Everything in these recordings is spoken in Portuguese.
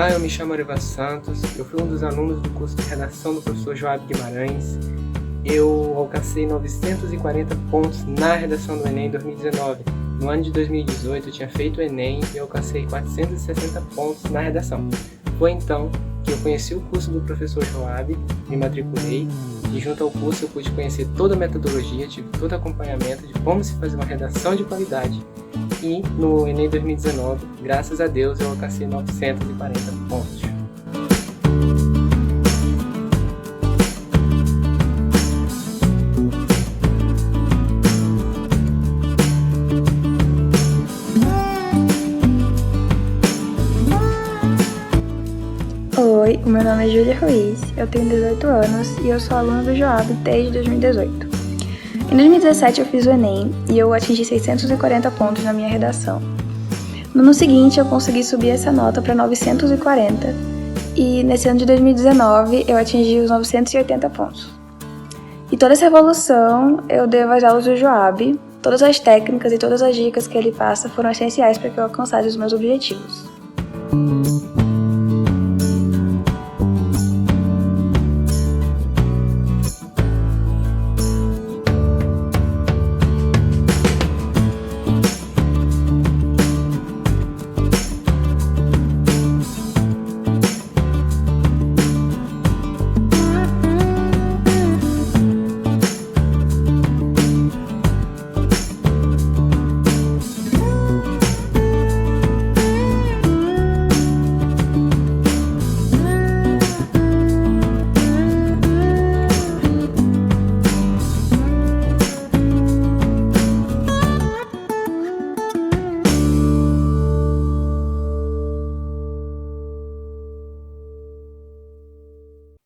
Olá, eu me chamo Arivan Santos, eu fui um dos alunos do curso de redação do professor Joab Guimarães. Eu alcancei 940 pontos na redação do Enem em 2019. No ano de 2018 eu tinha feito o Enem e eu alcancei 460 pontos na redação. Foi então que eu conheci o curso do professor Joab, me matriculei e junto ao curso eu pude conhecer toda a metodologia, tive todo o acompanhamento de como se fazer uma redação de qualidade. E no Enem 2019, graças a Deus, eu alcancei 940 pontos. Oi, o meu nome é Júlia Ruiz, eu tenho 18 anos e eu sou aluna do Joab desde 2018. Em 2017 eu fiz o Enem e eu atingi 640 pontos na minha redação. No ano seguinte eu consegui subir essa nota para 940 e nesse ano de 2019 eu atingi os 980 pontos. E toda essa evolução eu devo às aulas do Joab, todas as técnicas e todas as dicas que ele passa foram essenciais para que eu alcançasse os meus objetivos.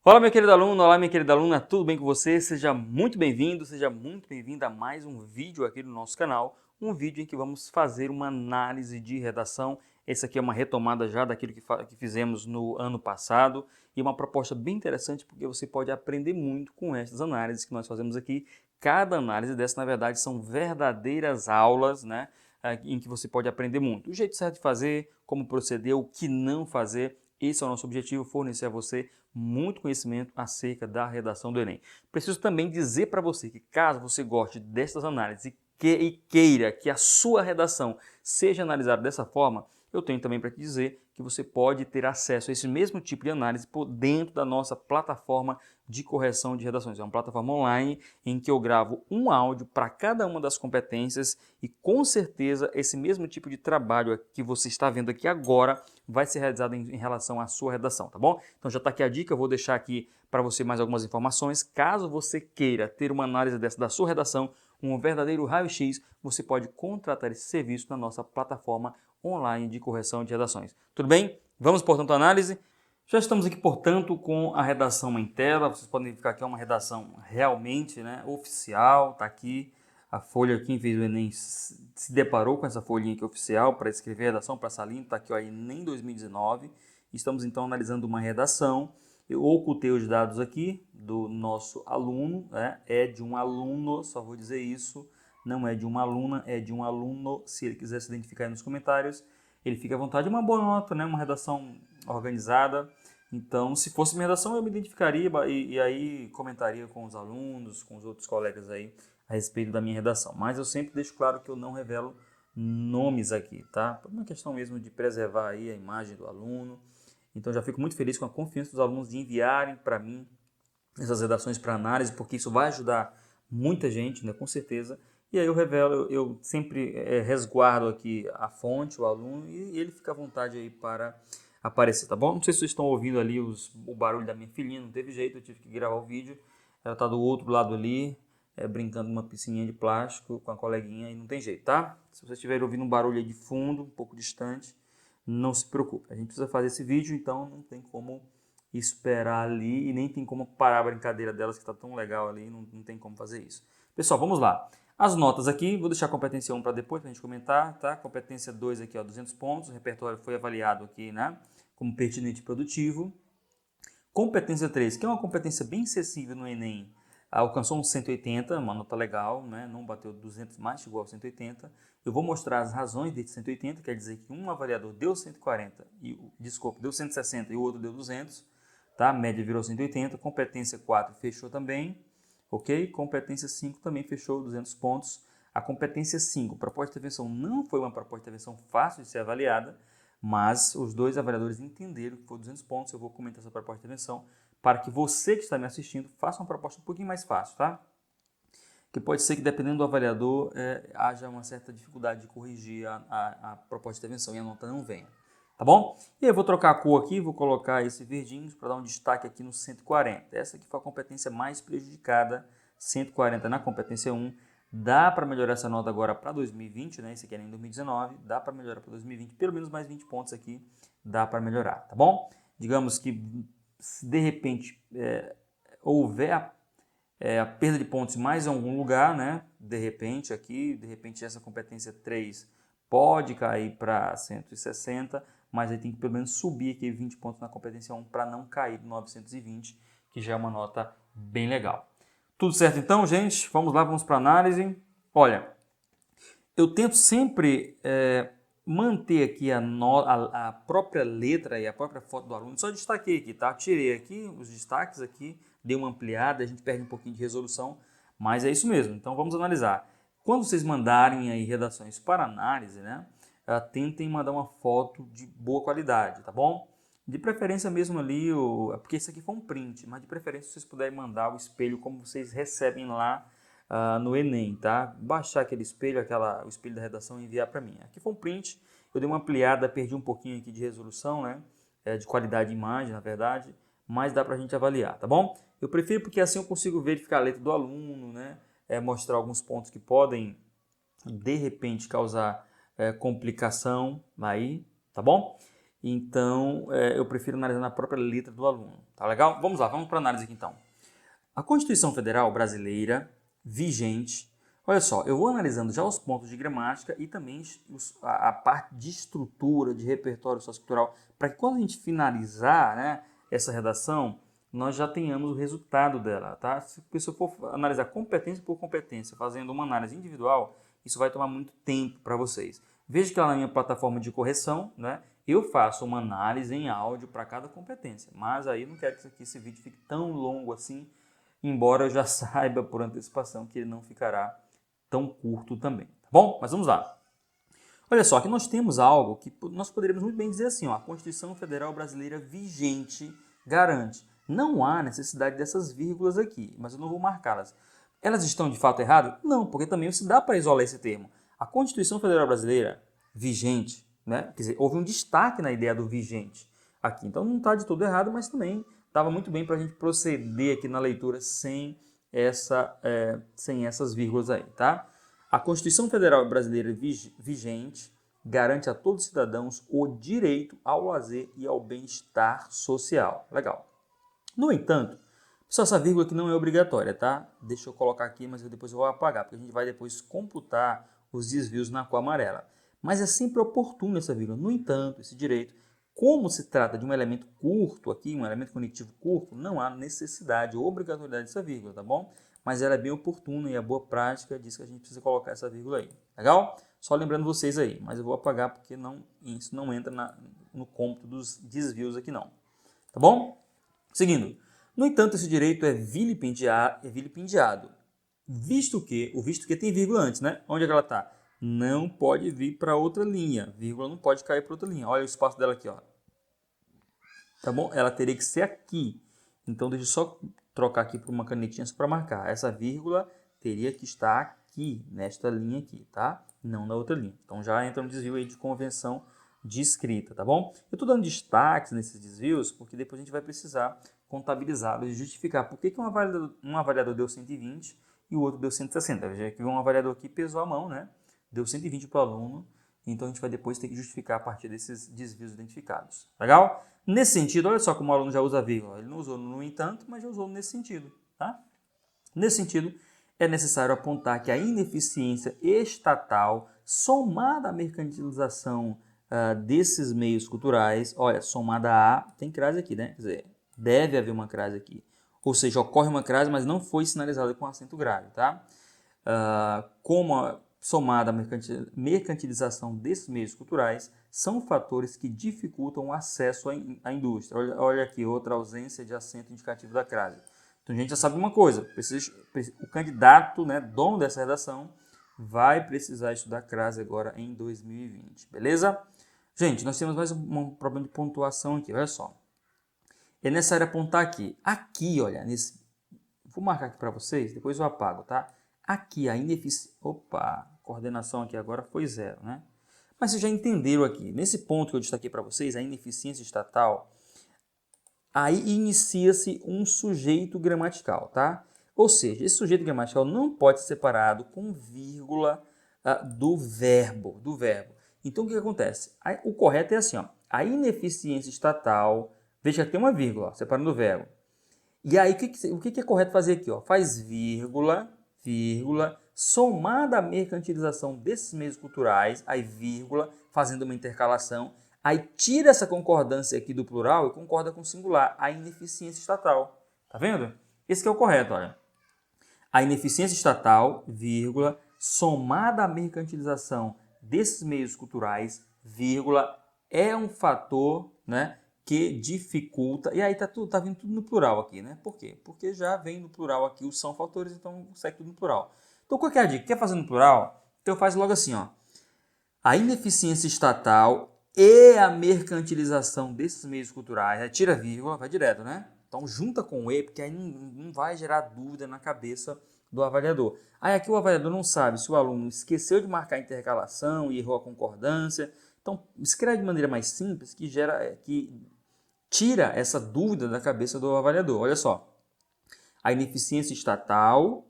Olá, meu querido aluno, olá, minha querida aluna, tudo bem com você? Seja muito bem-vindo, seja muito bem-vinda a mais um vídeo aqui no nosso canal, um vídeo em que vamos fazer uma análise de redação. Esse aqui é uma retomada já daquilo que fizemos no ano passado e uma proposta bem interessante porque você pode aprender muito com essas análises que nós fazemos aqui. Cada análise dessa, na verdade, são verdadeiras aulas, né, em que você pode aprender muito. O jeito certo de fazer, como proceder, o que não fazer. Esse é o nosso objetivo, fornecer a você muito conhecimento acerca da redação do Enem. Preciso também dizer para você que caso você goste dessas análises e queira que a sua redação seja analisada dessa forma, eu tenho também para te dizer que você pode ter acesso a esse mesmo tipo de análise por dentro da nossa plataforma de correção de redações. É uma plataforma online em que eu gravo um áudio para cada uma das competências e com certeza esse mesmo tipo de trabalho que você está vendo aqui agora vai ser realizado em relação à sua redação, tá bom? Então já está aqui a dica, eu vou deixar aqui para você mais algumas informações. Caso você queira ter uma análise dessa da sua redação, um verdadeiro raio-x, você pode contratar esse serviço na nossa plataforma online de correção de redações. Tudo bem? Vamos, portanto, à análise. Já estamos aqui, portanto, com a redação em tela. Vocês podem verificar que é uma redação realmente, né, oficial. Está aqui a folha, quem fez o Enem se deparou com essa folhinha aqui oficial para escrever a redação para Salim. Está aqui ó, Enem 2019. Estamos então analisando uma redação. Eu ocultei os dados aqui do nosso aluno, né? É de um aluno, só vou dizer isso. Não é de uma aluna, é de um aluno. Se ele quiser se identificar aí nos comentários, ele fica à vontade. Uma boa nota, né? Uma redação organizada. Então, se fosse minha redação, eu me identificaria e aí comentaria com os alunos, com os outros colegas aí a respeito da minha redação. Mas eu sempre deixo claro que eu não revelo nomes aqui, tá? Por uma questão mesmo de preservar aí a imagem do aluno. Então, já fico muito feliz com a confiança dos alunos de enviarem para mim essas redações para análise, porque isso vai ajudar muita gente, né? Com certeza. E aí eu revelo, eu sempre resguardo aqui a fonte, o aluno, e ele fica à vontade aí para aparecer, tá bom? Não sei se vocês estão ouvindo ali o barulho da minha filhinha, não teve jeito, eu tive que gravar o vídeo. Ela está do outro lado ali, brincando numa piscininha de plástico com a coleguinha e não tem jeito, tá? Se vocês estiverem ouvindo um barulho aí de fundo, um pouco distante, não se preocupe. A gente precisa fazer esse vídeo, então não tem como esperar ali e nem tem como parar a brincadeira delas que está tão legal ali, não tem como fazer isso. Pessoal, vamos lá. As notas aqui, vou deixar a competência 1 para depois, para a gente comentar, tá? Competência 2 aqui, ó, 200 pontos, o repertório foi avaliado aqui, né, como pertinente e produtivo. Competência 3, que é uma competência bem acessível no Enem, alcançou um 180, uma nota legal, né? Não bateu 200, mas chegou ao 180. Eu vou mostrar as razões desse 180, quer dizer que um avaliador deu 140, deu 160 e o outro deu 200, tá? A média virou 180, competência 4 fechou também, ok? Competência 5 também fechou 200 pontos. A competência 5, proposta de intervenção, não foi uma proposta de intervenção fácil de ser avaliada, mas os dois avaliadores entenderam que foi 200 pontos. Eu vou comentar essa proposta de intervenção para que você que está me assistindo faça uma proposta um pouquinho mais fácil, tá? Que pode ser que, dependendo do avaliador, haja uma certa dificuldade de corrigir a proposta de intervenção e a nota não venha, tá bom? E aí eu vou trocar a cor aqui, vou colocar esse verdinho para dar um destaque aqui no 140. Essa aqui foi a competência mais prejudicada, 140 na competência 1. Dá para melhorar essa nota agora para 2020, né? Esse aqui era em 2019, dá para melhorar para 2020, pelo menos mais 20 pontos aqui dá para melhorar, tá bom? Digamos que se de repente houver a perda de pontos em mais algum lugar, né? De repente essa competência 3 pode cair para 160, mas aí tem que pelo menos subir aqui 20 pontos na competência 1 para não cair de 920, que já é uma nota bem legal. Tudo certo então, gente? Vamos lá, vamos para a análise. Olha, eu tento sempre manter aqui a própria letra e a própria foto do aluno. Só destaquei aqui, tá? Tirei aqui os destaques aqui, dei uma ampliada, a gente perde um pouquinho de resolução, mas é isso mesmo. Então vamos analisar. Quando vocês mandarem aí redações para análise, né? Tentem mandar uma foto de boa qualidade, tá bom? De preferência mesmo ali, porque isso aqui foi um print, mas de preferência vocês puderem mandar o espelho como vocês recebem lá no Enem, tá? Baixar aquele espelho, o espelho da redação e enviar para mim. Aqui foi um print, eu dei uma ampliada, perdi um pouquinho aqui de resolução, né? De qualidade de imagem, na verdade, mas dá para a gente avaliar, tá bom? Eu prefiro porque assim eu consigo verificar a letra do aluno, né? Mostrar alguns pontos que podem, de repente, causar complicação aí, tá bom? Então, eu prefiro analisar na própria letra do aluno. Tá legal? Vamos lá, vamos para a análise aqui então. A Constituição Federal Brasileira vigente, olha só, eu vou analisando já os pontos de gramática e também a parte de estrutura, de repertório sociocultural, para que quando a gente finalizar, né, essa redação, nós já tenhamos o resultado dela, tá? Se eu for analisar competência por competência, fazendo uma análise individual, isso vai tomar muito tempo para vocês. Veja que lá na minha plataforma de correção, né, eu faço uma análise em áudio para cada competência, mas aí não quero que esse vídeo fique tão longo assim, embora eu já saiba por antecipação que ele não ficará tão curto também, tá bom? Mas vamos lá. Olha só, aqui nós temos algo que nós poderíamos muito bem dizer assim, ó, a Constituição Federal Brasileira vigente garante. Não há necessidade dessas vírgulas aqui, mas eu não vou marcá-las. Elas estão de fato erradas? Não, porque também se dá para isolar esse termo. A Constituição Federal Brasileira vigente, né? Quer dizer, houve um destaque na ideia do vigente aqui. Então não está de todo errado, mas também estava muito bem para a gente proceder aqui na leitura sem essas vírgulas aí, tá? A Constituição Federal Brasileira vigente garante a todos os cidadãos o direito ao lazer e ao bem-estar social. Legal. No entanto, só essa vírgula aqui não é obrigatória, tá? Deixa eu colocar aqui, mas depois eu vou apagar, porque a gente vai depois computar os desvios na cor amarela. Mas é sempre oportuno essa vírgula. No entanto, esse direito, como se trata de um elemento curto aqui, um elemento conectivo curto, não há necessidade ou obrigatoriedade dessa vírgula, tá bom? Mas ela é bem oportuna e a boa prática diz que a gente precisa colocar essa vírgula aí. Legal? Só lembrando vocês aí, mas eu vou apagar porque isso não entra no cômputo dos desvios aqui não. Tá bom? Seguindo. No entanto, esse direito é vilipendiado. Visto que tem vírgula antes, né? Onde é que ela está? Não pode vir para outra linha. Vírgula não pode cair para outra linha. Olha o espaço dela aqui, ó. Tá bom? Ela teria que ser aqui. Então, deixa eu só trocar aqui por uma canetinha só para marcar. Essa vírgula teria que estar aqui, nesta linha aqui, tá? Não na outra linha. Então, já entra um desvio aí de convenção de escrita, tá bom? Eu estou dando destaques nesses desvios porque depois a gente vai precisar contabilizá-los e justificar por que um avaliador deu 120 e o outro deu 160. Veja que um avaliador aqui pesou a mão, né? Deu 120 para o aluno, então a gente vai depois ter que justificar a partir desses desvios identificados. Legal? Nesse sentido, olha só como o aluno já usa a vírgula. Ele não usou no entanto, mas já usou nesse sentido. Tá? Nesse sentido, é necessário apontar que a ineficiência estatal, somada à mercantilização desses meios culturais, olha, somada a, tem crase aqui, né? Quer dizer, deve haver uma crase aqui, ou seja, ocorre uma crase, mas não foi sinalizada com acento grave, tá? Somada à mercantilização desses meios culturais, são fatores que dificultam o acesso à indústria. Olha aqui, outra ausência de acento indicativo da crase. Então a gente já sabe uma coisa, o candidato, né, dono dessa redação, vai precisar estudar crase agora em 2020, beleza? Gente, nós temos mais um problema de pontuação aqui, olha só. É necessário apontar aqui, olha, vou marcar aqui para vocês, depois eu apago, tá? Aqui a ineficiência, coordenação aqui agora foi 0, né? Mas vocês já entenderam aqui, nesse ponto que eu destaquei para vocês, a ineficiência estatal, aí inicia-se um sujeito gramatical, tá? Ou seja, esse sujeito gramatical não pode ser separado com vírgula do verbo. Então, o que acontece? O correto é assim, ó, a ineficiência estatal, veja que tem uma vírgula, ó, separando o verbo. E aí, o que é correto fazer aqui? Ó? Faz vírgula, somada à mercantilização desses meios culturais, aí vírgula, fazendo uma intercalação, aí tira essa concordância aqui do plural e concorda com o singular, a ineficiência estatal. Tá vendo? Esse que é o correto, olha. A ineficiência estatal, vírgula, somada à mercantilização desses meios culturais, vírgula, é um fator, né, que dificulta, e aí tá vindo tudo no plural aqui, né? Por quê? Porque já vem no plural aqui os são fatores, então segue tudo no plural. Então, qual que é a dica? Quer fazer no plural? Então faz logo assim, ó. A ineficiência estatal e a mercantilização desses meios culturais, aí tira a vírgula, vai direto, né? Então junta com o e, porque aí não vai gerar dúvida na cabeça do avaliador. Aí aqui o avaliador não sabe se o aluno esqueceu de marcar a intercalação e errou a concordância. Então escreve de maneira mais simples que tira essa dúvida da cabeça do avaliador. Olha só, a ineficiência estatal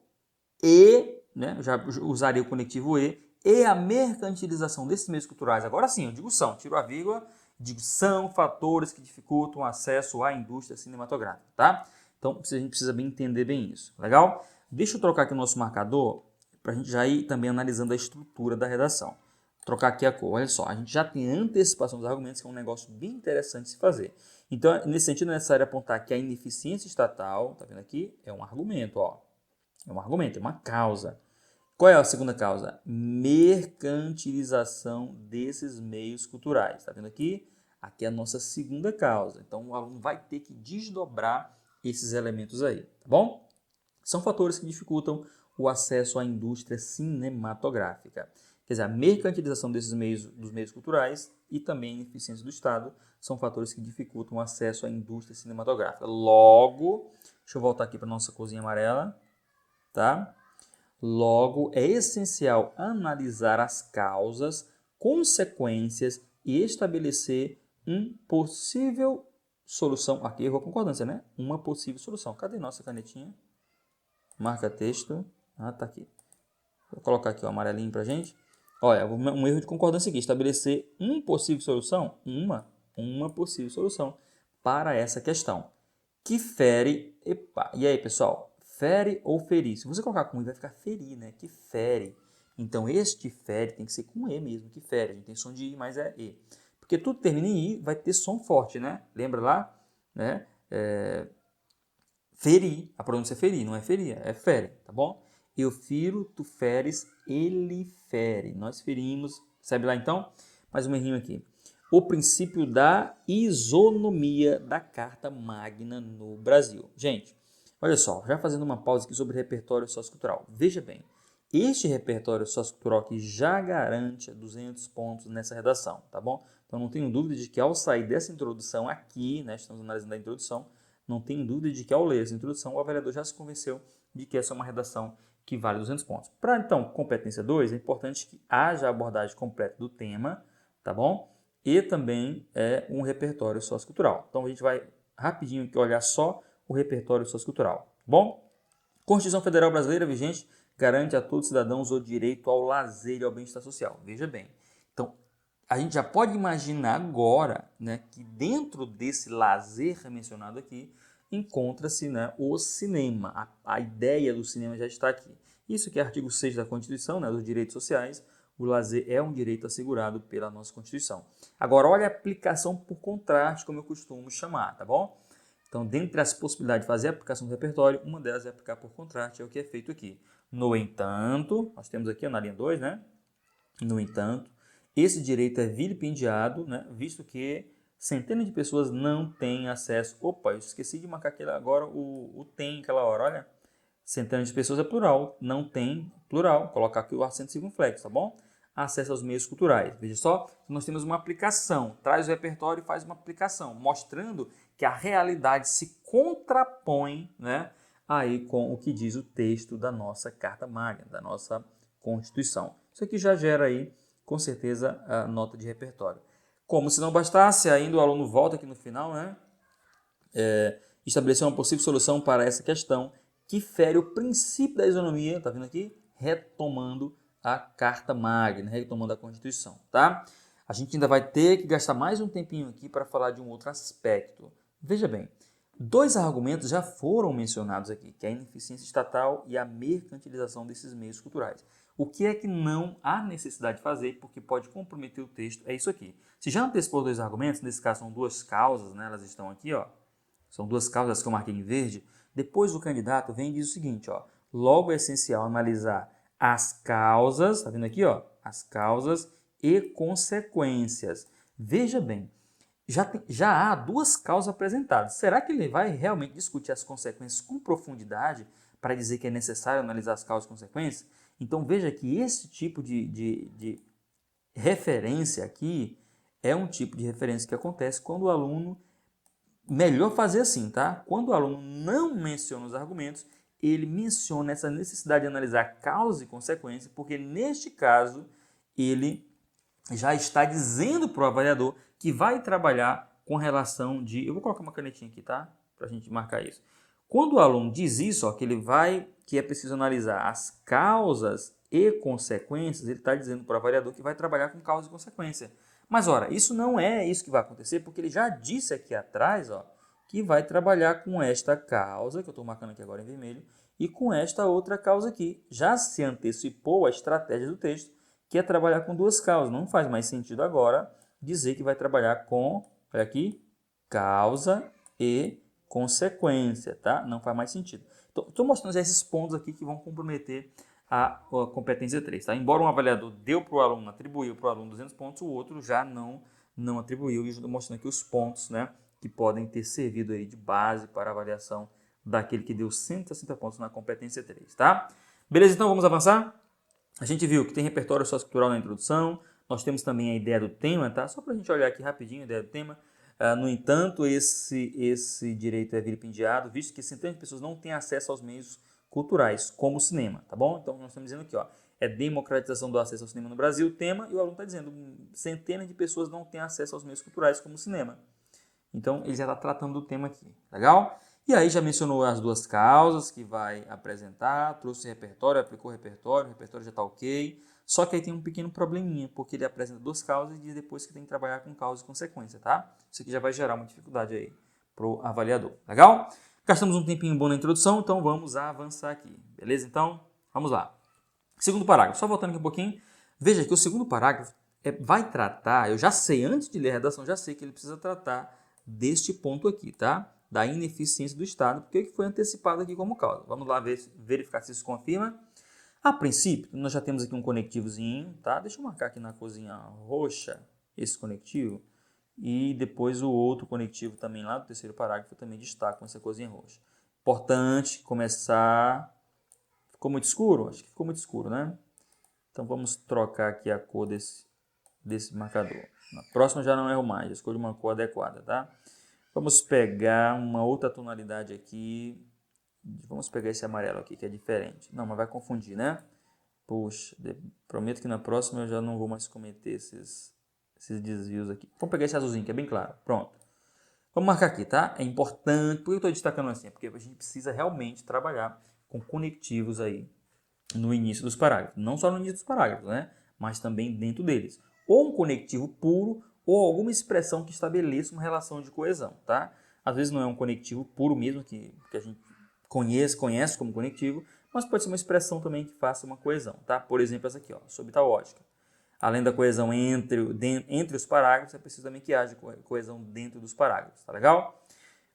e, né, já usaria o conectivo e a mercantilização desses meios culturais. Agora sim, eu digo são, tiro a vírgula, digo são fatores que dificultam o acesso à indústria cinematográfica, tá? Então a gente precisa entender bem isso, legal? Deixa eu trocar aqui o nosso marcador para a gente já ir também analisando a estrutura da redação. Vou trocar aqui a cor, olha só, a gente já tem antecipação dos argumentos, que é um negócio bem interessante de se fazer. Então, nesse sentido, é necessário apontar que a ineficiência estatal, tá vendo aqui? É um argumento, ó. É um argumento, é uma causa. Qual é a segunda causa? Mercantilização desses meios culturais. Tá vendo aqui? Aqui é a nossa segunda causa. Então, o aluno vai ter que desdobrar esses elementos aí, tá bom? São fatores que dificultam o acesso à indústria cinematográfica. Quer dizer, a mercantilização dos meios culturais e também a ineficiência do Estado são fatores que dificultam o acesso à indústria cinematográfica. Logo, deixa eu voltar aqui para a nossa corzinha amarela, tá? Logo, é essencial analisar as causas, consequências e estabelecer uma possível solução. Aqui errou a concordância, né? Uma possível solução. Cadê nossa canetinha? Marca texto. Tá aqui. Vou colocar aqui o amarelinho para a gente. Olha, um erro de concordância aqui. Estabelecer uma possível solução. Uma possível solução para essa questão. Que fere... Epa, e aí, pessoal? Fere ou ferir? Se você colocar com I, vai ficar ferir, né? Que fere. Então, este fere tem que ser com E mesmo, que fere. A gente tem som de I, mas é E. Porque tudo termina em I, vai ter som forte, né? Lembra lá? Né? Ferir. A pronúncia é ferir, não é ferir, é fere, tá bom? Eu firo, tu feres, ele fere. Nós ferimos. Sabe lá, então? Mais um errinho aqui. O princípio da isonomia da Carta Magna no Brasil. Gente, olha só, já fazendo uma pausa aqui sobre repertório sociocultural. Veja bem, este repertório sociocultural aqui já garante 200 pontos nessa redação, tá bom? Então não tenho dúvida de que ao sair dessa introdução aqui, né, estamos analisando a introdução, não tenho dúvida de que ao ler essa introdução o avaliador já se convenceu de que essa é uma redação que vale 200 pontos. Para então, competência 2, é importante que haja a abordagem completa do tema, tá bom? E também um repertório sociocultural. Então a gente vai rapidinho aqui olhar só o repertório sociocultural, tá bom? Constituição Federal Brasileira vigente garante a todos os cidadãos o direito ao lazer e ao bem-estar social. Veja bem, então a gente já pode imaginar agora, né, que dentro desse lazer mencionado aqui encontra-se, né, o cinema. A ideia do cinema já está aqui. Isso que é artigo 6 da Constituição, né, dos direitos sociais. O lazer é um direito assegurado pela nossa Constituição. Agora, olha a aplicação por contraste, como eu costumo chamar, tá bom? Então, dentre as possibilidades de fazer a aplicação do repertório, uma delas é aplicar por contraste, é o que é feito aqui. No entanto, nós temos aqui na linha 2, né? No entanto, esse direito é vilipendiado, né? Visto que centenas de pessoas não têm acesso. Opa, eu esqueci de marcar aquele agora o tem aquela hora, olha. Centenas de pessoas é plural, não tem plural. Colocar aqui o acento circunflexo, tá bom? Acesso aos meios culturais. Veja só, nós temos uma aplicação. Traz o repertório e faz uma aplicação, mostrando que a realidade se contrapõe, né, aí com o que diz o texto da nossa Carta Magna, da nossa Constituição. Isso aqui já gera aí, com certeza, a nota de repertório. Como se não bastasse, ainda o aluno volta aqui no final, né? Estabelecer uma possível solução para essa questão que fere o princípio da isonomia, tá vendo aqui? Retomando a Carta Magna, retomando a Constituição, tá? A gente ainda vai ter que gastar mais um tempinho aqui para falar de um outro aspecto. Veja bem, 2 argumentos já foram mencionados aqui, que é a ineficiência estatal e a mercantilização desses meios culturais. O que é que não há necessidade de fazer, porque pode comprometer o texto, é isso aqui. Se já antecipou 2 argumentos, nesse caso são 2 causas, né? Elas estão aqui, ó. São 2 causas que eu marquei em verde. Depois o candidato vem e diz o seguinte, ó. Logo é essencial analisar as causas, tá vendo aqui, ó? As causas e consequências. Veja bem, já há 2 causas apresentadas. Será que ele vai realmente discutir as consequências com profundidade para dizer que é necessário analisar as causas e consequências? Então veja que esse tipo de referência aqui é um tipo de referência que acontece quando o aluno, melhor fazer assim, tá? Quando o aluno não menciona os argumentos, ele menciona essa necessidade de analisar causa e consequência, porque neste caso ele já está dizendo para o avaliador que vai trabalhar com relação de... Eu vou colocar uma canetinha aqui, tá? Para a gente marcar isso. Quando o aluno diz isso, ó, que é preciso analisar as causas e consequências, ele está dizendo para o avaliador que vai trabalhar com causa e consequência. Mas, ora, isso não é isso que vai acontecer, porque ele já disse aqui atrás, ó, que vai trabalhar com esta causa, que eu estou marcando aqui agora em vermelho, e com esta outra causa aqui. Já se antecipou a estratégia do texto, que é trabalhar com 2 causas. Não faz mais sentido agora dizer que vai trabalhar com, olha aqui, causa e consequência, tá? Não faz mais sentido. Estou mostrando esses pontos aqui que vão comprometer a competência 3, tá? Embora um avaliador deu para o aluno, atribuiu para o aluno 200 pontos, o outro já não atribuiu. E estou mostrando aqui os pontos, né, que podem ter servido aí de base para a avaliação daquele que deu 160 pontos na competência 3, tá? Beleza, então vamos avançar? A gente viu que tem repertório sociocultural na introdução, nós temos também a ideia do tema, tá? Só para a gente olhar aqui rapidinho a ideia do tema. No entanto, esse direito é vilipendiado, visto que centenas de pessoas não têm acesso aos meios culturais, como o cinema, tá bom? Então, nós estamos dizendo aqui, ó, é democratização do acesso ao cinema no Brasil, tema, e o aluno está dizendo, centenas de pessoas não têm acesso aos meios culturais, como o cinema. Então, ele já está tratando do tema aqui, legal? E aí já mencionou as 2 causas que vai apresentar, trouxe repertório, aplicou o repertório já está ok. Só que aí tem um pequeno probleminha, porque ele apresenta 2 causas e diz depois que tem que trabalhar com causa e consequência, tá? Isso aqui já vai gerar uma dificuldade aí para o avaliador, legal? Gastamos um tempinho bom na introdução, então vamos avançar aqui, beleza? Então, vamos lá. Segundo parágrafo, só voltando aqui um pouquinho, veja que o segundo parágrafo vai tratar, eu já sei, antes de ler a redação, já sei que ele precisa tratar deste ponto aqui, tá? Da ineficiência do Estado, porque foi antecipado aqui como causa. Vamos lá verificar se isso confirma. A princípio, nós já temos aqui um conectivozinho, tá? Deixa eu marcar aqui na corzinha roxa esse conectivo. E depois o outro conectivo também lá do terceiro parágrafo eu também destaco com essa corzinha roxa. Importante começar... Ficou muito escuro? Acho que ficou muito escuro, né? Então vamos trocar aqui a cor desse marcador. Na próxima já não erro mais, escolho uma cor adequada, tá? Vamos pegar uma outra tonalidade aqui. Vamos pegar esse amarelo aqui, que é diferente. Não, mas vai confundir, né? Puxa, prometo que na próxima eu já não vou mais cometer esses desvios aqui. Vamos pegar esse azulzinho, que é bem claro. Pronto. Vamos marcar aqui, tá? É importante. Por que eu estou destacando assim? Porque a gente precisa realmente trabalhar com conectivos aí no início dos parágrafos. Não só no início dos parágrafos, né? Mas também dentro deles. Ou um conectivo puro, ou alguma expressão que estabeleça uma relação de coesão, tá? Às vezes não é um conectivo puro mesmo, que a gente conhece como conectivo, mas pode ser uma expressão também que faça uma coesão, tá? Por exemplo, essa aqui, ó, sob tal ótica. Além da coesão entre os parágrafos, é preciso também que haja coesão dentro dos parágrafos, tá legal?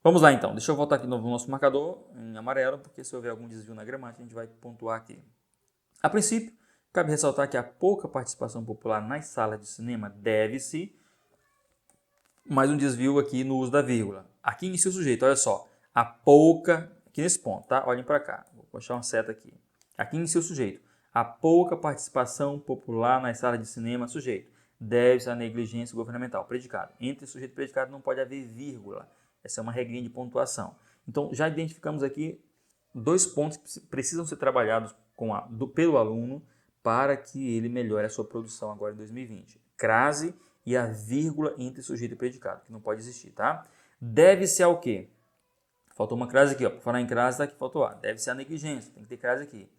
Vamos lá então, deixa eu voltar aqui no nosso marcador em amarelo, porque se houver algum desvio na gramática, a gente vai pontuar aqui. A princípio, cabe ressaltar que a pouca participação popular nas salas de cinema deve-se, mais um desvio aqui no uso da vírgula. Aqui inicia o sujeito, olha só, a pouca, aqui nesse ponto, tá? Olhem para cá, vou puxar uma seta aqui. Aqui inicia o sujeito, a pouca participação popular nas salas de cinema, sujeito, deve-se à negligência governamental, predicado. Entre sujeito e predicado não pode haver vírgula. Essa é uma regrinha de pontuação. Então, já identificamos aqui 2 pontos que precisam ser trabalhados pelo aluno para que ele melhore a sua produção agora em 2020. Crase e a vírgula entre sujeito e predicado, que não pode existir, tá? Deve-se ao quê? Faltou uma crase aqui, ó. Para falar em crase, tá aqui, faltou A. Deve-se à negligência, tem que ter crase aqui.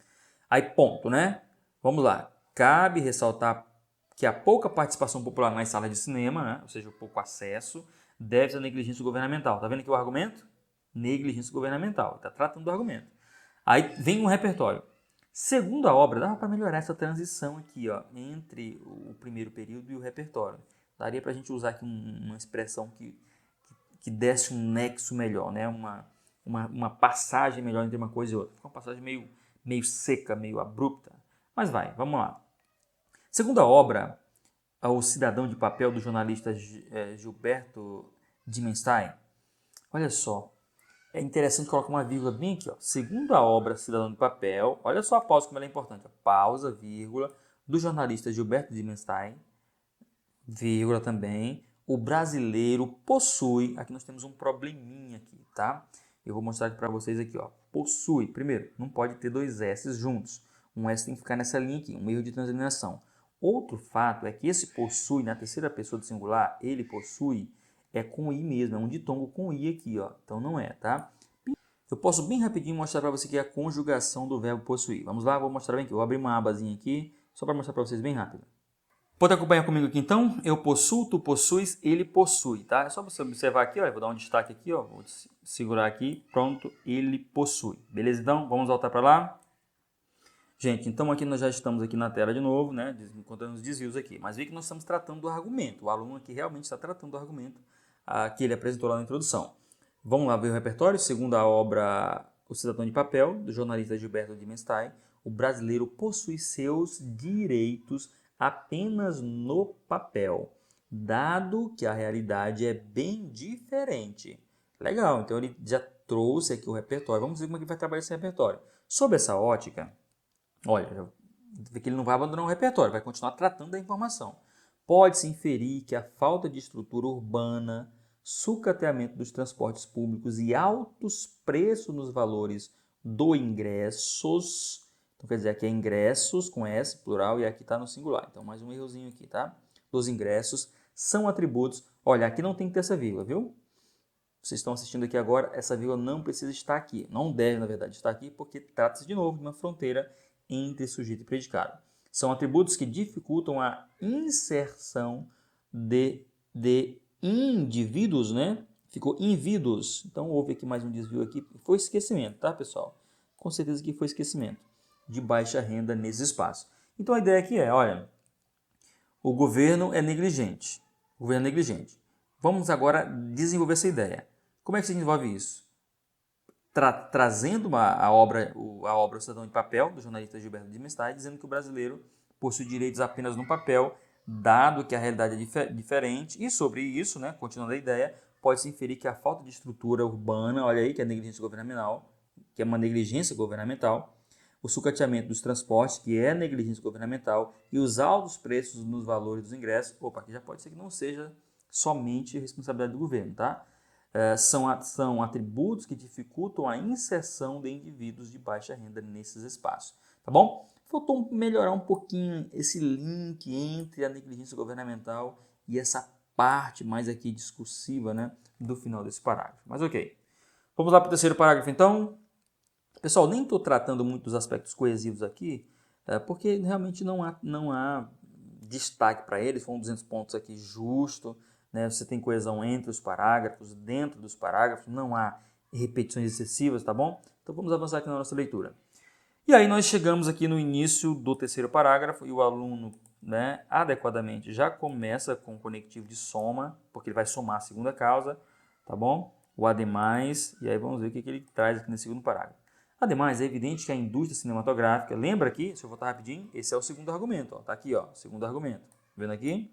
Aí, ponto, né? Vamos lá. Cabe ressaltar que a pouca participação popular nas salas de cinema, né? Ou seja, o pouco acesso, deve-se à negligência governamental. Tá vendo aqui o argumento? Negligência governamental. Está tratando do argumento. Aí vem um repertório. Segundo a obra, dava para melhorar essa transição aqui, ó, entre o primeiro período e o repertório. Daria para a gente usar aqui uma expressão que desse um nexo melhor, né? Uma passagem melhor entre uma coisa e outra. Uma passagem meio seca, meio abrupta. Mas vamos lá. Segundo a obra, O Cidadão de Papel, do jornalista Gilberto Dimenstein, olha só, é interessante colocar uma vírgula bem aqui, ó. Segundo a obra Cidadão de Papel, olha só a pausa como ela é importante, ó. Pausa, vírgula, do jornalista Gilberto Dimenstein, vírgula também, o brasileiro possui, aqui nós temos um probleminha aqui, tá? Eu vou mostrar aqui para vocês aqui, ó. Possui, primeiro, não pode ter 2 S juntos. Um S tem que ficar nessa linha aqui, um erro de transliteração. Outro fato é que esse possui, na terceira pessoa do singular, ele possui, é com I mesmo, é um ditongo com I aqui, ó. Então não é, tá? Eu posso bem rapidinho mostrar para você aqui a conjugação do verbo possuir. Vamos lá, vou mostrar bem aqui. Vou abrir uma abazinha aqui, só para mostrar para vocês bem rápido. Pode acompanhar comigo aqui então? Eu possuo, tu possuis, ele possui, tá? É só você observar aqui, ó. Eu vou dar um destaque aqui, ó. Vou segurar aqui, pronto, ele possui. Beleza então? Vamos voltar para lá. Gente, então aqui nós já estamos aqui na tela de novo, né? Encontrando os desvios aqui. Mas vê que nós estamos tratando do argumento. O aluno aqui realmente está tratando do argumento que ele apresentou lá na introdução. Vamos lá ver o repertório. Segundo a obra O Cidadão de Papel, do jornalista Gilberto Dimenstein, o brasileiro possui seus direitos apenas no papel, dado que a realidade é bem diferente. Legal, então ele já trouxe aqui o repertório. Vamos ver como é que vai trabalhar esse repertório. Sob essa ótica, olha, vê que ele não vai abandonar o repertório, vai continuar tratando da informação. Pode-se inferir que a falta de estrutura urbana, sucateamento dos transportes públicos e altos preços nos valores do ingressos, então quer dizer, aqui é ingressos com S, plural, e aqui está no singular. Então, mais um errozinho aqui, tá? Dos ingressos são atributos. Olha, aqui não tem que ter essa vírgula, viu? Vocês estão assistindo aqui agora, essa vírgula não precisa estar aqui. Não deve, na verdade, estar aqui, porque trata-se, de novo, de uma fronteira entre sujeito e predicado. São atributos que dificultam a inserção de indivíduos, né? Ficou invíduos. Então, houve aqui mais um desvio aqui. Foi esquecimento, tá, pessoal? Com certeza que foi esquecimento de baixa renda nesse espaço. Então, a ideia aqui é, olha, o governo é negligente. O governo é negligente. Vamos agora desenvolver essa ideia. Como é que se desenvolve isso? Trazendo a obra O Cidadão de Papel, do jornalista Gilberto Dimenstein, dizendo que o brasileiro possui direitos apenas no papel, dado que a realidade é diferente. E sobre isso, né, continuando a ideia, pode-se inferir que a falta de estrutura urbana, olha aí, que é negligência governamental, que é uma negligência governamental, o sucateamento dos transportes, que é negligência governamental, e os altos preços nos valores dos ingressos, aqui já pode ser que não seja somente responsabilidade do governo, tá? São atributos que dificultam a inserção de indivíduos de baixa renda nesses espaços, tá bom? Faltou melhorar um pouquinho esse link entre a negligência governamental e essa parte mais aqui discursiva, né, do final desse parágrafo. Mas ok. Vamos lá para o terceiro parágrafo então. Pessoal, nem estou tratando muito dos aspectos coesivos aqui, porque realmente não há destaque para eles. Foram 200 pontos aqui justo, né? Você tem coesão entre os parágrafos, dentro dos parágrafos, não há repetições excessivas, tá bom? Então vamos avançar aqui na nossa leitura. E aí nós chegamos aqui no início do terceiro parágrafo e o aluno, né, adequadamente já começa com o conectivo de soma, porque ele vai somar a segunda causa, tá bom? o ademais, e aí vamos ver o que ele traz aqui no segundo parágrafo. Ademais, é evidente que a indústria cinematográfica, lembra aqui, deixa eu voltar rapidinho, esse é o segundo argumento, está aqui, ó, segundo argumento, vendo aqui?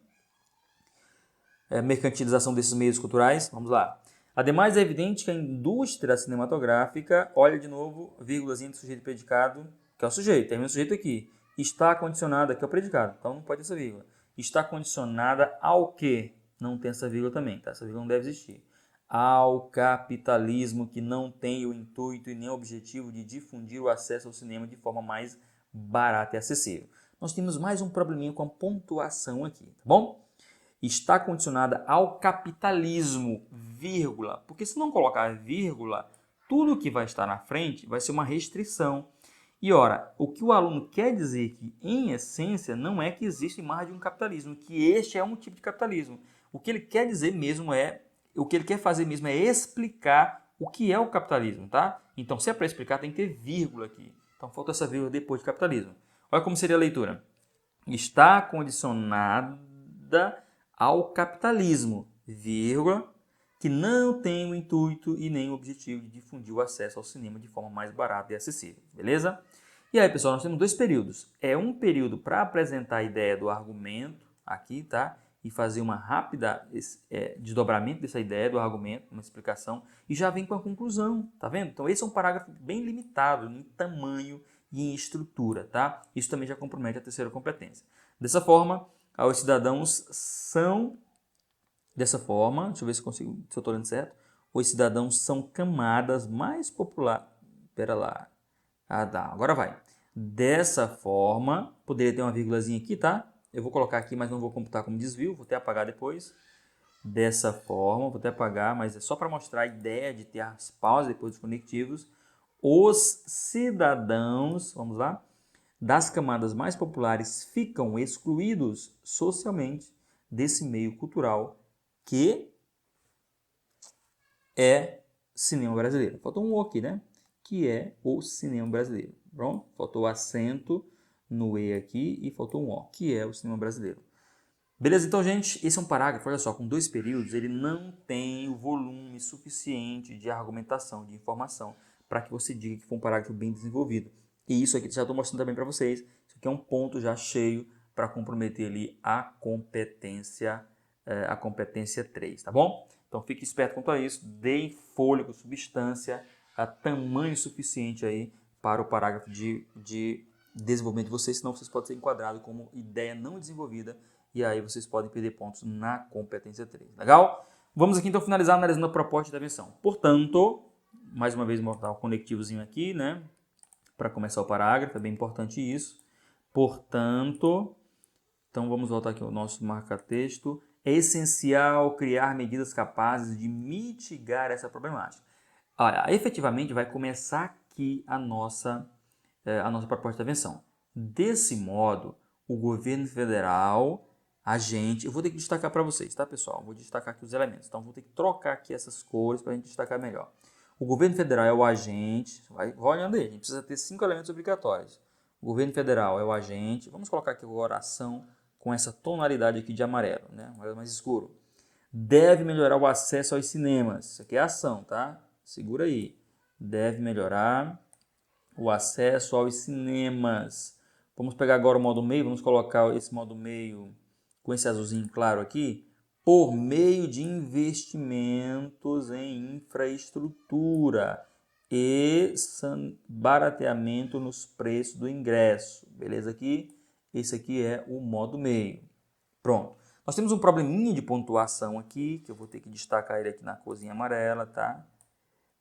Mercantilização desses meios culturais, vamos lá. Ademais, é evidente que a indústria cinematográfica, olha de novo, vírgulazinha do sujeito e predicado, que é o sujeito, termina o sujeito aqui, está condicionada, que é o predicado, então não pode ter essa vírgula. Está condicionada ao quê? Não tem essa vírgula também, tá? Essa vírgula não deve existir. Ao capitalismo que não tem o intuito e nem o objetivo de difundir o acesso ao cinema de forma mais barata e acessível. Nós temos mais um probleminha com a pontuação aqui, tá bom? Está condicionada ao capitalismo, vírgula, porque se não colocar vírgula, tudo que vai estar na frente vai ser uma restrição. E ora, o que o aluno quer dizer que, em essência, não é que existe mais de um capitalismo, que este é um tipo de capitalismo. O que ele quer dizer mesmo o que ele quer fazer mesmo é explicar o que é o capitalismo, tá? Então, se é para explicar, tem que ter vírgula aqui. Então, falta essa vírgula depois de capitalismo. Olha como seria a leitura. Está condicionada ao capitalismo, vírgula, que não tem o intuito e nem o objetivo de difundir o acesso ao cinema de forma mais barata e acessível, beleza? E aí, pessoal, nós temos dois períodos. É um período para apresentar a ideia do argumento aqui, tá? E fazer uma rápida desdobramento dessa ideia do argumento, uma explicação, e já vem com a conclusão, tá vendo? Então, esse é um parágrafo bem limitado em tamanho e em estrutura, tá? Isso também já compromete a terceira competência. Dessa forma, os cidadãos são... Dessa forma, deixa eu ver se eu estou lendo certo. Os cidadãos são camadas mais populares. Espera lá. Ah, tá. Agora vai. Dessa forma, poderia ter uma vírgulazinha aqui, tá? Eu vou colocar aqui, mas não vou computar como desvio. Vou até apagar depois. Dessa forma, vou até apagar, mas é só para mostrar a ideia de ter as pausas depois dos conectivos. Os cidadãos, vamos lá, das camadas mais populares ficam excluídos socialmente desse meio cultural que é cinema brasileiro. Faltou um O aqui, né? Que é o cinema brasileiro. Pronto? Faltou o acento no E aqui e faltou um O, que é o cinema brasileiro. Beleza? Então, gente, esse é um parágrafo, olha só, com 2 períodos, ele não tem o volume suficiente de argumentação, de informação, para que você diga que foi um parágrafo bem desenvolvido. E isso aqui já estou mostrando também para vocês. Isso aqui é um ponto já cheio para comprometer ali a competência 3, tá bom? Então fique esperto quanto a isso, dê fôlego, substância, tamanho suficiente aí para o parágrafo de desenvolvimento de vocês, senão vocês podem ser enquadrados como ideia não desenvolvida e aí vocês podem perder pontos na competência 3, legal? Vamos aqui então finalizar analisando a proposta de intervenção. Portanto, mais uma vez botar o conectivozinho aqui, né? Para começar o parágrafo, é bem importante isso. Portanto, então vamos voltar aqui ao nosso marca-texto. É essencial criar medidas capazes de mitigar essa problemática. Olha, efetivamente vai começar aqui a nossa proposta de intervenção. Desse modo, o governo federal, eu vou ter que destacar para vocês, tá, pessoal? Vou destacar aqui os elementos. Então, vou ter que trocar aqui essas cores para a gente destacar melhor. O governo federal é o agente, vai olhando aí, a gente precisa ter 5 elementos obrigatórios. O governo federal é o agente, vamos colocar aqui agora a ação com essa tonalidade aqui de amarelo, né? Amarelo mais escuro. Deve melhorar o acesso aos cinemas. Isso aqui é ação, tá? Segura aí. Deve melhorar o acesso aos cinemas. Vamos pegar agora o modo meio, vamos colocar esse modo meio com esse azulzinho claro aqui. Por meio de investimentos em infraestrutura e barateamento nos preços do ingresso. Beleza aqui? Esse aqui é o modo meio. Pronto. Nós temos um probleminha de pontuação aqui, que eu vou ter que destacar ele aqui na corzinha amarela, tá?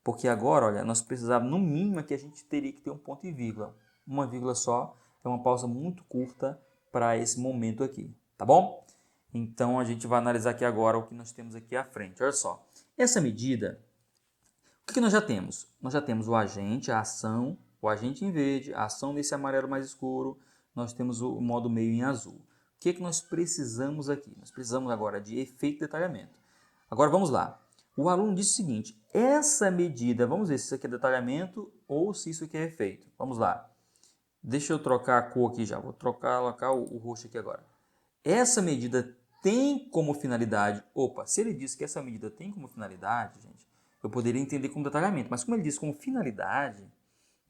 Porque agora, olha, nós precisávamos, no mínimo, que a gente teria que ter um ponto e vírgula. Uma vírgula só, é uma pausa muito curta para esse momento aqui, tá bom? Então, a gente vai analisar aqui agora o que nós temos aqui à frente. Olha só, essa medida, o que nós já temos? Nós já temos o agente, a ação, o agente em verde, a ação nesse amarelo mais escuro, nós temos o modo meio em azul. O que nós precisamos aqui? Nós precisamos agora de efeito e detalhamento. Agora vamos lá. O aluno disse o seguinte, essa medida, vamos ver se isso aqui é detalhamento ou se isso aqui é efeito. Vamos lá. Deixa eu trocar a cor aqui já, vou colocar o roxo aqui agora. Essa medida tem como finalidade, se ele disse que essa medida tem como finalidade, gente, eu poderia entender como detalhamento. Mas como ele diz como finalidade,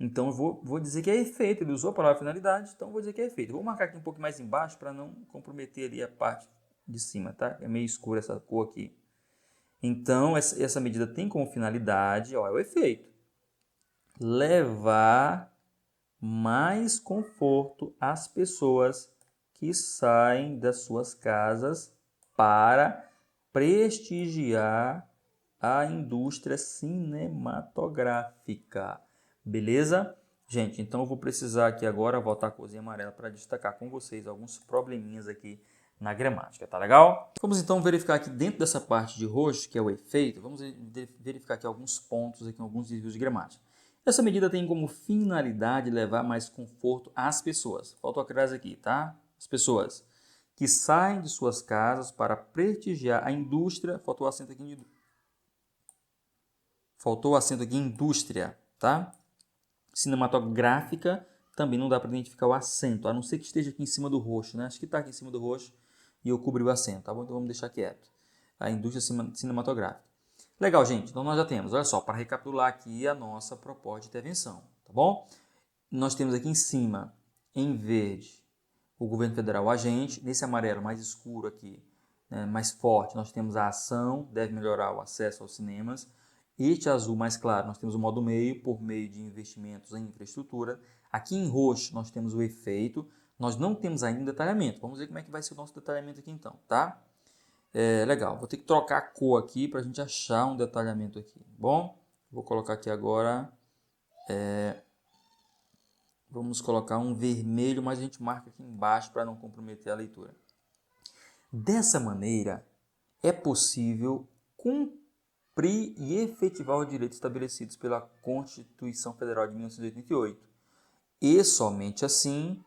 então eu vou dizer que é efeito. Ele usou a palavra finalidade, então eu vou dizer que é efeito. Eu vou marcar aqui um pouco mais embaixo para não comprometer ali a parte de cima, tá? É meio escura essa cor aqui. Então, essa medida tem como finalidade, ó, é o efeito. Levar mais conforto às pessoas que saem das suas casas para prestigiar a indústria cinematográfica. Beleza? Gente, então eu vou precisar aqui agora voltar a corzinha amarela para destacar com vocês alguns probleminhas aqui na gramática, tá legal? Vamos então verificar aqui dentro dessa parte de roxo, que é o efeito, vamos verificar aqui alguns pontos, aqui, alguns desvios de gramática. Essa medida tem como finalidade levar mais conforto às pessoas. Faltou a crase aqui, tá? As pessoas que saem de suas casas para prestigiar a indústria, faltou o acento aqui em indústria, tá? Cinematográfica, também não dá para identificar o acento, a não ser que esteja aqui em cima do roxo, né? Acho que está aqui em cima do roxo e eu cobri o acento, tá bom? Então vamos deixar quieto. A indústria cinematográfica. Legal, gente. Então nós já temos, olha só, para recapitular aqui a nossa proposta de intervenção, tá bom? Nós temos aqui em cima, em verde, o governo federal o agente. Nesse amarelo mais escuro aqui, né, mais forte, nós temos a ação, deve melhorar o acesso aos cinemas. Este azul mais claro, nós temos o modo meio, por meio de investimentos em infraestrutura. Aqui em roxo, nós temos o efeito. Nós não temos ainda um detalhamento. Vamos ver como é que vai ser o nosso detalhamento aqui então, tá? Legal, vou ter que trocar a cor aqui para a gente achar um detalhamento aqui. Bom, vou colocar aqui agora, vamos colocar um vermelho, mas a gente marca aqui embaixo para não comprometer a leitura. Dessa maneira, é possível cumprir e efetivar os direitos estabelecidos pela Constituição Federal de 1988. E somente assim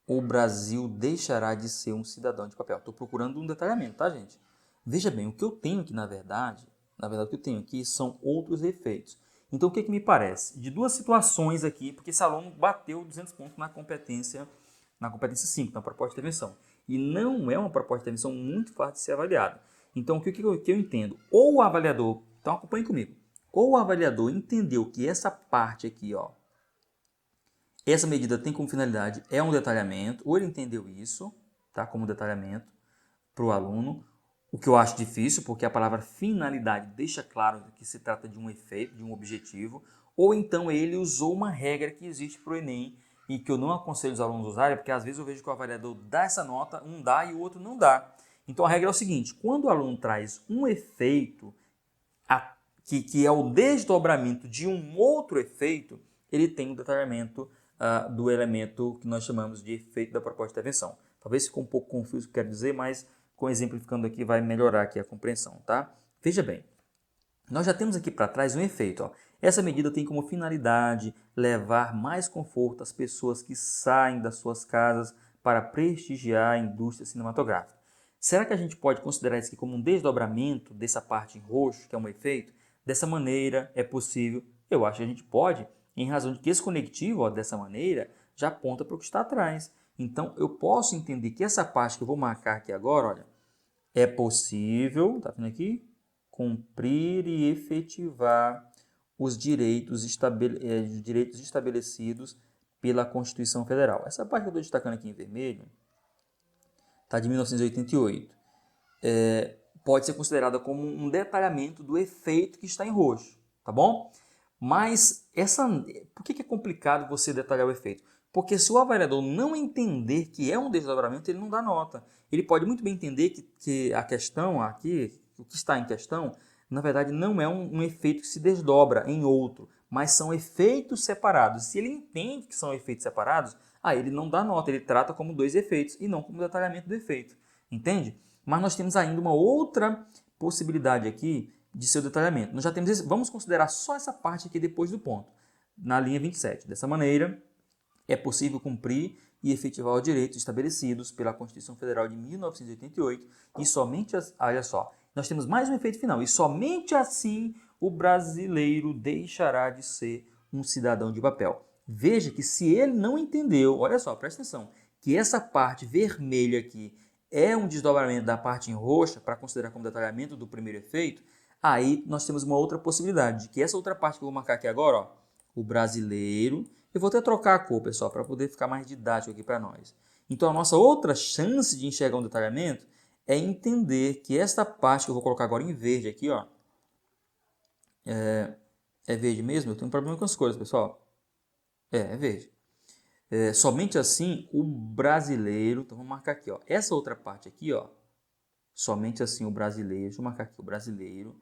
o Brasil deixará de ser um cidadão de papel. Estou procurando um detalhamento, tá, gente? Veja bem, o que eu tenho aqui, na verdade, o que eu tenho aqui são outros efeitos. Então, o que me parece? De duas situações aqui, porque esse aluno bateu 200 pontos na competência 5, na proposta de intervenção. E não é uma proposta de intervenção muito fácil de ser avaliada. Então, o que eu entendo? Ou o avaliador, então acompanhe comigo, ou o avaliador entendeu que essa parte aqui, ó, essa medida tem como finalidade, é um detalhamento, ou ele entendeu isso, tá, como detalhamento para o aluno, o que eu acho difícil, porque a palavra finalidade deixa claro que se trata de um efeito, de um objetivo, ou então ele usou uma regra que existe para o Enem e que eu não aconselho os alunos usarem, porque às vezes eu vejo que o avaliador dá essa nota, um dá e o outro não dá. Então a regra é o seguinte, quando o aluno traz um efeito que é o desdobramento de um outro efeito, ele tem um detalhamento do elemento que nós chamamos de efeito da proposta de intervenção. Talvez ficou um pouco confuso o que eu quero dizer, mas com exemplificando aqui vai melhorar aqui a compreensão, tá? Veja bem, nós já temos aqui para trás um efeito, ó. Essa medida tem como finalidade levar mais conforto às pessoas que saem das suas casas para prestigiar a indústria cinematográfica. Será que a gente pode considerar isso aqui como um desdobramento dessa parte em roxo, que é um efeito? Dessa maneira é possível? Eu acho que a gente pode, em razão de que esse conectivo, ó, dessa maneira, já aponta para o que está atrás. Então, eu posso entender que essa parte que eu vou marcar aqui agora, olha, é possível, tá vendo aqui? Cumprir e efetivar os direitos estabelecidos pela Constituição Federal. Essa parte que eu estou destacando aqui em vermelho está de 1988. Pode ser considerada como um detalhamento do efeito que está em roxo, tá bom? Mas por que é complicado você detalhar o efeito? Porque se o avaliador não entender que é um desdobramento, ele não dá nota. Ele pode muito bem entender que a questão aqui, o que está em questão, na verdade não é um efeito que se desdobra em outro, mas são efeitos separados. Se ele entende que são efeitos separados, ele não dá nota, ele trata como dois efeitos e não como detalhamento do efeito. Entende? Mas nós temos ainda uma outra possibilidade aqui de seu detalhamento. Nós já temos esse, vamos considerar só essa parte aqui depois do ponto, na linha 27. Dessa maneira, é possível cumprir e efetivar os direitos estabelecidos pela Constituição Federal de 1988 e somente, olha só, nós temos mais um efeito final, e somente assim o brasileiro deixará de ser um cidadão de papel. Veja que se ele não entendeu, olha só, presta atenção, que essa parte vermelha aqui é um desdobramento da parte em roxa, para considerar como detalhamento do primeiro efeito, Aí nós temos uma outra possibilidade, de que essa outra parte que eu vou marcar aqui agora, ó, o brasileiro, eu vou até trocar a cor, pessoal, para poder ficar mais didático aqui para nós. Então a nossa outra chance de enxergar um detalhamento é entender que esta parte que eu vou colocar agora em verde aqui, ó, é verde mesmo? Eu tenho um problema com as cores, pessoal. É verde. Somente assim o brasileiro, então vamos marcar aqui, ó, essa outra parte aqui, ó, somente assim o brasileiro, deixa eu marcar aqui, o brasileiro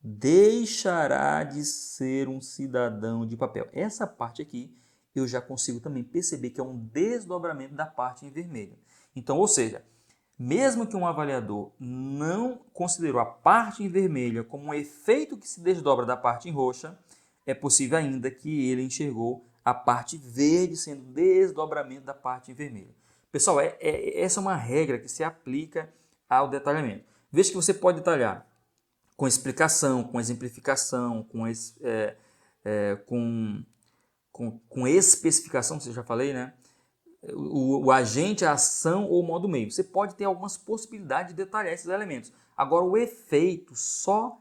deixará de ser um cidadão de papel. Essa parte aqui eu já consigo também perceber que é um desdobramento da parte em vermelho. Então, ou seja, mesmo que um avaliador não considerou a parte em vermelha como um efeito que se desdobra da parte em roxa, é possível ainda que ele enxergou a parte verde sendo desdobramento da parte em vermelho. Pessoal, essa é uma regra que se aplica ao detalhamento. Veja que você pode detalhar com explicação, com exemplificação, com especificação, que eu já falei, né? O agente, a ação ou o modo meio. Você pode ter algumas possibilidades de detalhar esses elementos. Agora, o efeito só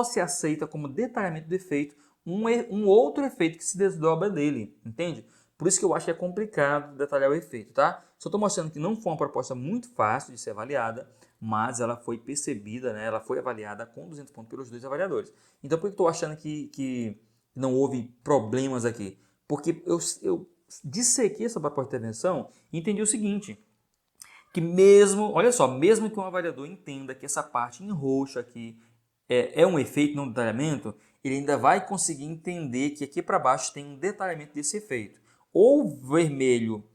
se aceita como detalhamento do efeito um outro efeito que se desdobra dele, entende? Por isso que eu acho que é complicado detalhar o efeito, tá? Só estou mostrando que não foi uma proposta muito fácil de ser avaliada, mas ela foi percebida, né? Ela foi avaliada com 200 pontos pelos dois avaliadores. Então, por que eu estou achando que não houve problemas aqui? Porque eu dissequei essa proposta de intervenção e entendi o seguinte, que mesmo, olha só, mesmo que um avaliador entenda que essa parte em roxo aqui é um efeito, não um detalhamento, ele ainda vai conseguir entender que aqui para baixo tem um detalhamento desse efeito. Ou o vermelho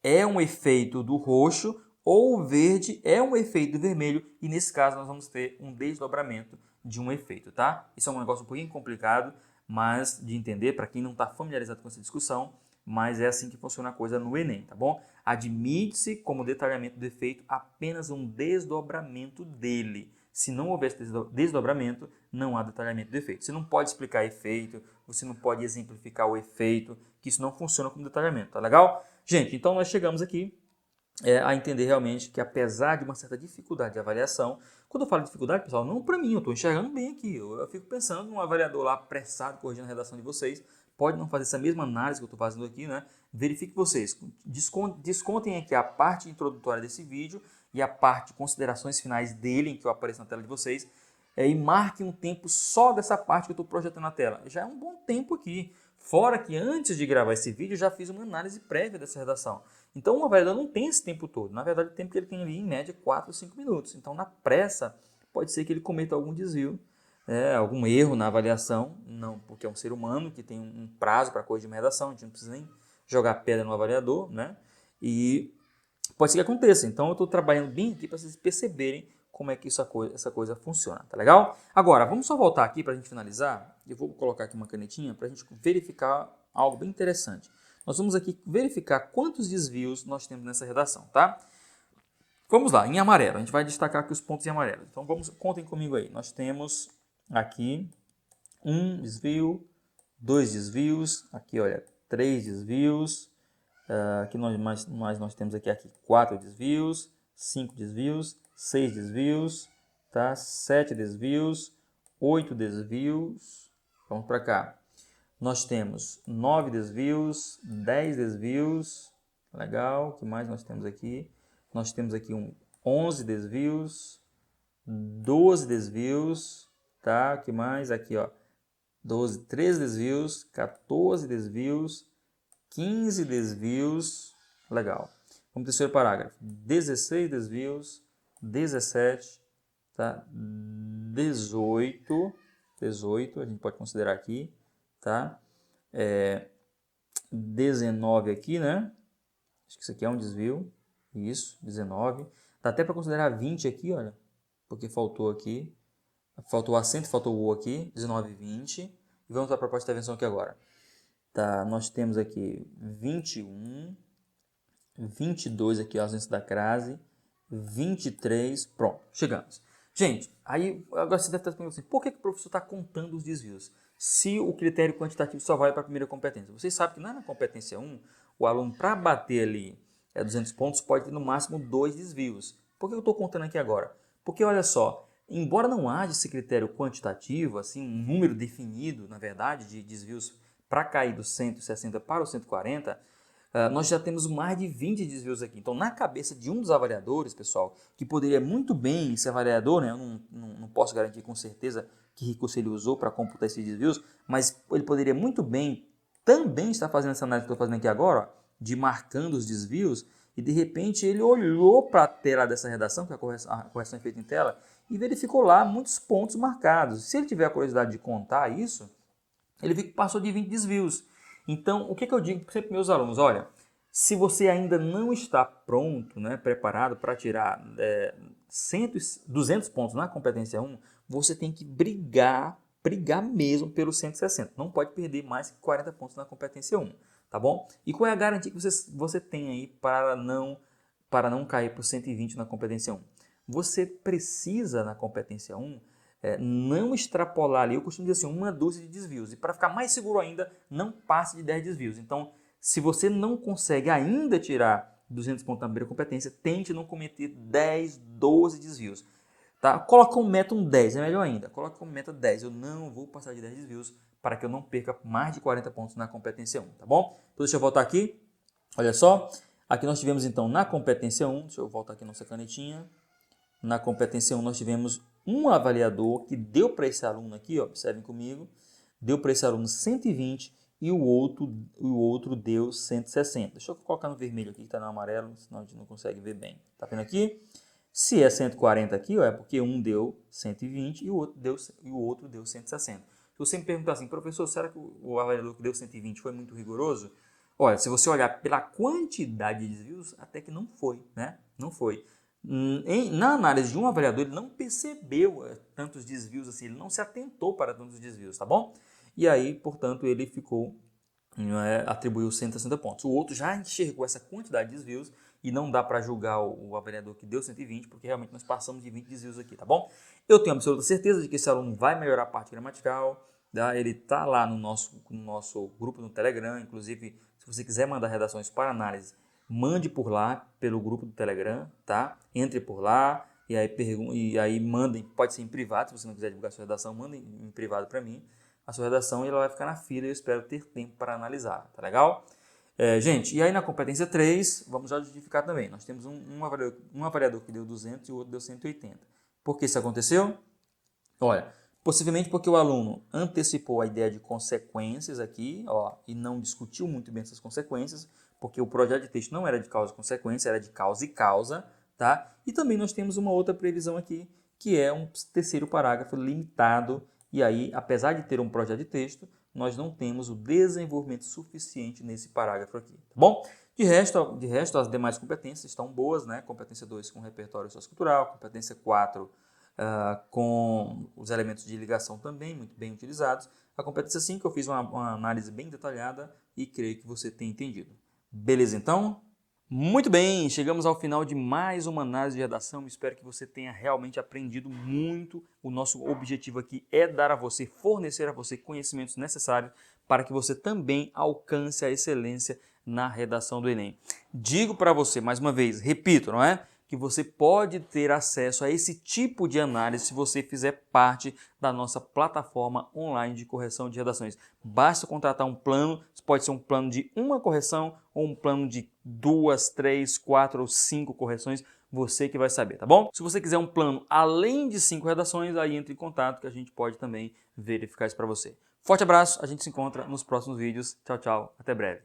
é um efeito do roxo, ou o verde é um efeito do vermelho, e nesse caso nós vamos ter um desdobramento de um efeito, tá? Isso é um negócio um pouquinho complicado, mas de entender para quem não está familiarizado com essa discussão, mas é assim que funciona a coisa no Enem, tá bom? Admite-se como detalhamento do efeito apenas um desdobramento dele. Se não houver desdobramento, não há detalhamento do efeito. Você não pode explicar efeito, você não pode exemplificar o efeito, que isso não funciona como detalhamento, tá legal? Gente, então nós chegamos aqui a entender realmente que apesar de uma certa dificuldade de avaliação, quando eu falo de dificuldade, pessoal, não para mim, eu estou enxergando bem aqui, eu fico pensando num avaliador lá apressado, corrigindo a redação de vocês, pode não fazer essa mesma análise que eu estou fazendo aqui, né? Verifique vocês, descontem aqui a parte introdutória desse vídeo e a parte de considerações finais dele, em que eu apareço na tela de vocês, e marque um tempo só dessa parte que eu estou projetando na tela. Já é um bom tempo aqui. Fora que antes de gravar esse vídeo, eu já fiz uma análise prévia dessa redação. Então, o avaliador não tem esse tempo todo. Na verdade, o tempo que ele tem ali, em média, 4 ou 5 minutos. Então, na pressa, pode ser que ele cometa algum desvio, algum erro na avaliação, não, porque é um ser humano que tem um prazo para corrigir uma redação, a gente não precisa nem jogar pedra no avaliador, né? E pode ser que aconteça. Então, eu estou trabalhando bem aqui para vocês perceberem como é que essa coisa funciona, tá legal? Agora, vamos só voltar aqui para a gente finalizar. Eu vou colocar aqui uma canetinha para a gente verificar algo bem interessante. Nós vamos aqui verificar quantos desvios nós temos nessa redação, tá? Vamos lá, em amarelo. A gente vai destacar aqui os pontos em amarelo. Então, contem comigo aí. Nós temos aqui um desvio, 2 desvios, aqui, olha, 3 desvios. Aqui nós temos aqui 4 desvios, 5 desvios, 6 desvios, tá? 7 desvios, 8 desvios. Vamos para cá. Nós temos 9 desvios, 10 desvios. Legal. O que mais nós temos aqui? Nós temos aqui 11 desvios, 12 desvios, tá? O que mais? Aqui, ó, 13 desvios, 14 desvios, 15 desvios. Legal. Vamos para o terceiro parágrafo. 16 desvios, 17, tá? 18, a gente pode considerar aqui, tá? 19 aqui, né? Acho que isso aqui é um desvio. Isso, 19. Dá até para considerar 20 aqui, olha, porque faltou aqui. Faltou o acento, faltou o O aqui. 19 e 20. E vamos para a proposta de intervenção aqui agora. Tá, nós temos aqui 21, 22 aqui, a ausência da crase, 23, pronto, chegamos. Gente, aí agora você deve estar pensando assim, por que o professor está contando os desvios? Se o critério quantitativo só vai para a primeira competência. Vocês sabem que na competência 1, o aluno, para bater ali 200 pontos, pode ter no máximo 2 desvios. Por que eu estou contando aqui agora? Porque olha só, embora não haja esse critério quantitativo, assim, um número definido, na verdade, de desvios para cair do 160 para o 140, nós já temos mais de 20 desvios aqui. Então, na cabeça de um dos avaliadores, pessoal, que poderia muito bem ser avaliador, né? Eu não posso garantir com certeza que recurso ele usou para computar esses desvios, mas ele poderia muito bem também estar fazendo essa análise que eu estou fazendo aqui agora, ó, de marcando os desvios, e de repente ele olhou para a tela dessa redação, que é a correção é feita em tela, e verificou lá muitos pontos marcados. Se ele tiver a curiosidade de contar isso, ele viu que passou de 20 desvios. Então, o que eu digo sempre para meus alunos? Olha, se você ainda não está pronto, né, preparado para tirar 200 pontos na competência 1, você tem que brigar mesmo pelo 160. Não pode perder mais que 40 pontos na competência 1, tá bom? E qual é a garantia que você tem aí para não cair para o 120 na competência 1? Você precisa, na competência 1, não extrapolar ali, eu costumo dizer assim, uma dúzia de desvios. E para ficar mais seguro ainda, não passe de 10 desvios. Então, se você não consegue ainda tirar 200 pontos na primeira competência, tente não cometer 10, 12 desvios. Tá? Coloca como meta um 10, é melhor ainda. Coloca como meta 10. Eu não vou passar de 10 desvios para que eu não perca mais de 40 pontos na competência 1, tá bom? Então, deixa eu voltar aqui. Olha só. Aqui nós tivemos, então, na competência 1, deixa eu voltar aqui nossa canetinha. Na competência 1, nós tivemos um avaliador que deu para esse aluno aqui, ó, observem comigo, deu para esse aluno 120 e o outro deu 160. Deixa eu colocar no vermelho aqui, que está no amarelo, senão a gente não consegue ver bem. Tá vendo aqui? Se é 140 aqui, ó, é porque um deu 120 e o outro deu 160. Se você me perguntar assim, professor, será que o avaliador que deu 120 foi muito rigoroso? Olha, se você olhar pela quantidade de desvios, até que não foi, né? Não foi. Na análise de um avaliador, ele não percebeu tantos desvios assim, ele não se atentou para tantos desvios, tá bom? E aí, portanto, ele atribuiu 160 pontos. O outro já enxergou essa quantidade de desvios e não dá para julgar o avaliador que deu 120, porque realmente nós passamos de 20 desvios aqui, tá bom? Eu tenho absoluta certeza de que esse aluno vai melhorar a parte gramatical, tá? Ele está lá no nosso grupo no Telegram, inclusive, se você quiser mandar redações para análise, mande por lá, pelo grupo do Telegram, tá? Entre por lá e aí mandem, pode ser em privado, se você não quiser divulgar a sua redação, mandem em privado para mim a sua redação e ela vai ficar na fila e eu espero ter tempo para analisar, tá legal? Gente, e aí na competência 3, vamos já justificar também. Nós temos um avaliador que deu 200 e o outro deu 180. Por que isso aconteceu? Olha, possivelmente porque o aluno antecipou a ideia de consequências aqui, ó, e não discutiu muito bem essas consequências, porque o projeto de texto não era de causa e consequência, era de causa e causa, tá? E também nós temos uma outra previsão aqui, que é um terceiro parágrafo limitado, e aí, apesar de ter um projeto de texto, nós não temos o desenvolvimento suficiente nesse parágrafo aqui, tá bom? De resto, as demais competências estão boas, né? Competência 2 com repertório sociocultural, competência 4 com os elementos de ligação também, muito bem utilizados. A competência 5 eu fiz uma análise bem detalhada e creio que você tenha entendido. Beleza, então? Muito bem, chegamos ao final de mais uma análise de redação. Espero que você tenha realmente aprendido muito. O nosso objetivo aqui é fornecer a você conhecimentos necessários para que você também alcance a excelência na redação do Enem. Digo para você, mais uma vez, repito, não é? Que você pode ter acesso a esse tipo de análise se você fizer parte da nossa plataforma online de correção de redações. Basta contratar um plano, pode ser um plano de uma correção ou um plano de 2, 3, 4 ou 5 correções, você que vai saber, tá bom? Se você quiser um plano além de 5 redações, aí entre em contato que a gente pode também verificar isso para você. Forte abraço, a gente se encontra nos próximos vídeos. Tchau, tchau, até breve.